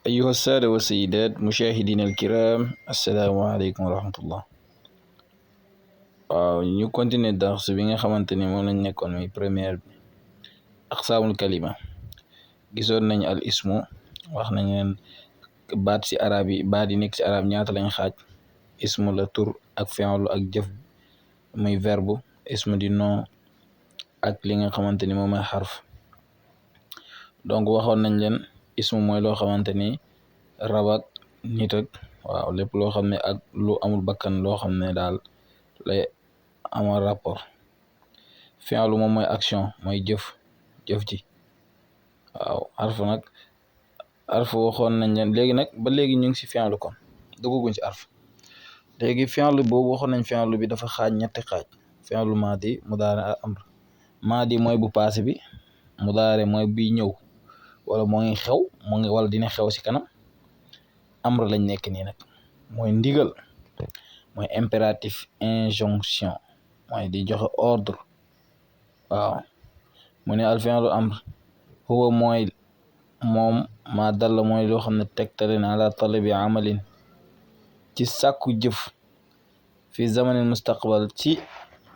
أيها السادة والسيدات مشاهدينا الكرام السلام عليكم ورحمة الله. ñu continuer dars bi nga xamante ni moom lañ nekkoon muy première bi aqsaamul kalima. gisoon nañ al ismu, wax nañ leen baat ci arab yi, baat yi nekk ci arab ñaata lañ xaaj. ismu la tur ak fi'lu ak jëf muy verbe, ismu di nom ak li nga xamante ni moom mooy xarf. donc waxoon nañ leen ismu mooy loo xamante ni rab ak nit ak waaw lépp loo xam ne ak lu amul bakkan loo xam ne daal lay amal rapport. fi'lu moom mooy action, mooy jëf ji. waaw arfu nag, arfu waxoon nañ leen léegi nag ba léegi ñu ngi ci fi'lu, kon dugguñ ci arfu. léegi fi'lu boobu waxoon nañ fi'lu bi dafa xaaj ñetti xaaj: fi'lu maadi, mudaari ak amr. maadi mooy bu passé bi, mudaari mooy bi ñëw wala moo ngi xew, wala dina xew ci kanam. amr lañ nekk nii nag, mooy ndigal, mooy impératif, injonction, mooy di joxe ordre. waaw mu ne al fi'lu amr huwa mooy moom ma dalla mooy loo xam ne tegtale na ala talabi amalin ci sàkku jëf fi zamanin mustaqbal ci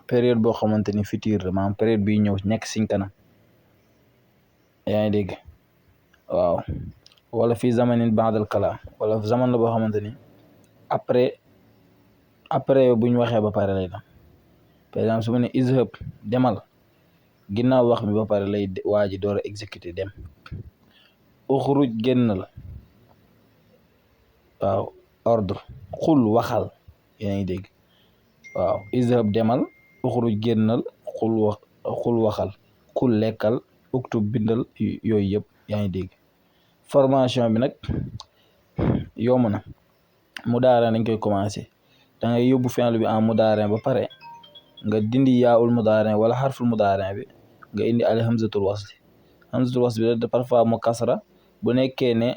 période boo xamante ni futur la, maanaam période bi ñëw nekk siñ kanam. yaa ngi dégg? waaw wala fi zamanin ba'dal kalaam, wala zaman la boo xamante ni après buñ waxee ba pare lay doon. par exemple su ma ne izhab demal, ginnaaw wax bi ba pare lay waa ji door a exécuter dem. uxruj génnal, waaw ordre. xul waxal, yaa ngi dégg? waaw izhab demal, uxruj génnal, xul waxal, kul lekkal, uktub bindal, yooyu yëpp yaa ngi dégg. formation bi nag yomb na, mudaare nañ koy commencé. da ngay yóbbu fi'lu bi en mudaare ba pare nga dindi yaa'ul mudaare wala xarful mudaare bi, nga indi al hamzatul wasli. hamzatul wasli bi parfois mu kasra bu nekkee ne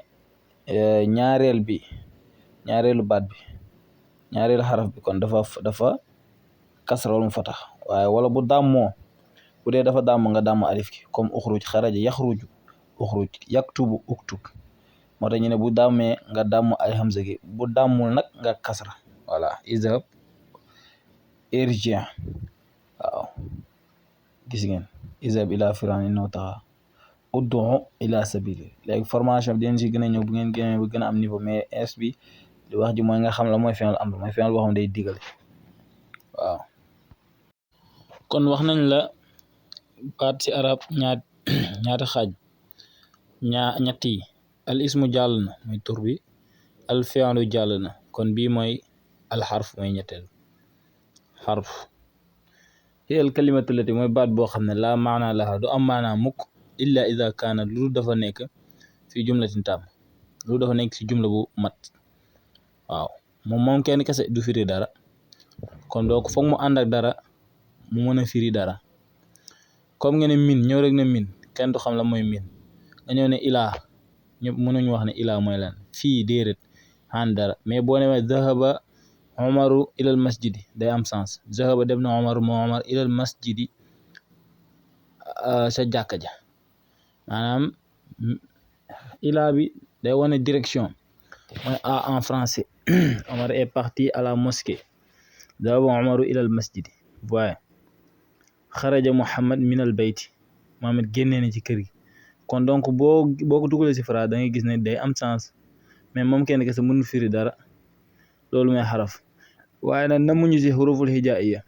ñaareelu baat bi, ñaareelu xaraf bi kon dafa kasra wala mu fatax. waaye wala bu dàmmoo, bu dee dafa dàmm nga dàmm alif ki, comme uxruj, xaraja yaxruju, uxruj, yaktubu, uktub. moo tax ñu ne bu dàmmee nga dàmm ay hamza gi, bu dàmmul nag nga kasra. voilà izhab, irji'. waaw gis ngeen, izhab ila fir'auna innahu tagha, ud'u ila sabili. léegi formation bi dinañ si gën a ñëw bu ngeen gën a am niveau, mais es bi li wax ji mooy nga xam la mooy fi'l amr, mooy fi'l boo xam ne day digale. waaw kon wax nañ la baat ci arab ñaata xaaj, ñett yi. al ismu jàll na, mooy tur bi. al fi'lu jàll na, kon bii mooy al xarf, mooy ñetteel xarf. hiya al kalimatu lati mooy baat boo xam ne laa maana laha, du am maana mukk, illa ida kaanat lu dafa nekk fi jumlatin taam, lu dafa nekk ci jumla bu mat. waaw moom kenn kese du firi dara, kon donc foog mu ànd ak dara mu mën a firi dara. comme nga ne min, ñëw rek ne min, kenn du xam la mooy min. nga ñëw ne ilaa, ñëpp mënuñu wax ne ilaa mooy lan. fii déedéet ànd dara. mais boo ne zahaba Umaru ilal masjidi day am sens. zahaba dem na Umaru moo Umar ilal masjidi sa jàkka ja. maanaam ilaa bi day wane direction, mooy en français. Omar est parti à la mosquée. zahaba Umaru ilal masjidi. waaye xaraja Muhammad minal bayti, Muhammad génnee na ci kër gi. kon donc boo ko dugalee ci phrase da ngay gis ne day am sens, mais moom kenn kese mënul firi dara. loolu mooy xaraf. waaye nag namuñu ci xuruful hijaiya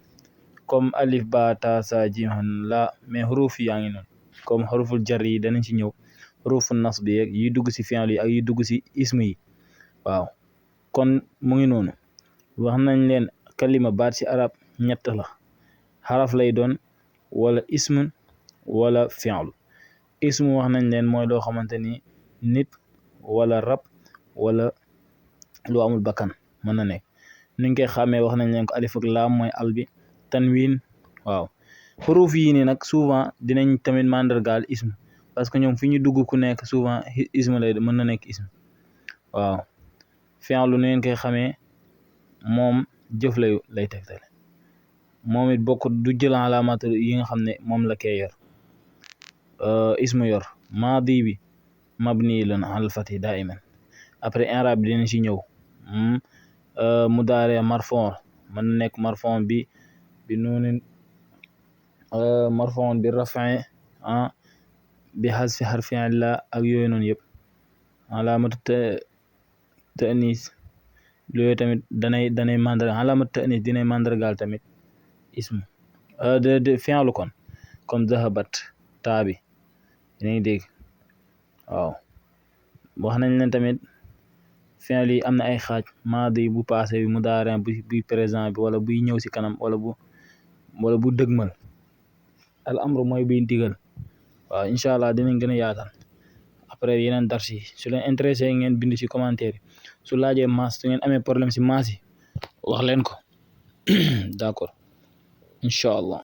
comme alif ba ta sa jim la, mais xuruf yaa ngi noonu comme xuruful jar yi danañ ci ñëw. xuruful nasb yeeg yi dugg ci fi'l yi ak yi dugg ci ism yi. waaw kon mu ngi noonu. wax nañ leen kalima baat ci arab ñett la: xaraf lay doon, wala ism, wala fi'l. ism wax nañ leen mooy loo xamante ni nit wala rab wala lu amul bakkan mën na nekk. nuñ koy xàmmee wax nañ leen ko: alif ak laam mooy al bi, tanwin. waaw xuruf yi ni nag souvent dinañ tamit mandargaal ism, parce que ñoom fi ñu dugg ku nekk souvent ism lay mën na nekk ism. waaw fi'l lu ngeen koy xamee, moom jëf lay tegtale. moom it bokk du jël alaamaat yi nga xam ne moom la koy yor. ismu yor maadi bi mabni lan al fathi daiman, après i'rab bi dinañ si ñëw mudaari marfon mën na nekk marfon bi nuunin marfon bi rafin bi hasfi harfi illa ak yooyu noonu yëpp alaamatu ta'nis yooyu tamit danay mandarga alaamatu ta'nis dinay mandargaal tamit ismu de fi'lu kon comme zahabat taa bi dinañ dégg waaw wax nañ leen tamit fi'l yi am na ay xaaj maadi bu passé bi mudaari bi présent bi wala buy ñëw si kanam wala bu dëgmal al amru mooy buy digal waaw incha allah dinañ gën a yaatal après yeneen dars yi su leen intéressé ngeen bind ci commentaire yi su laajee maas su ngeen amee problème si maas yi wax leen ko d'accord incha allah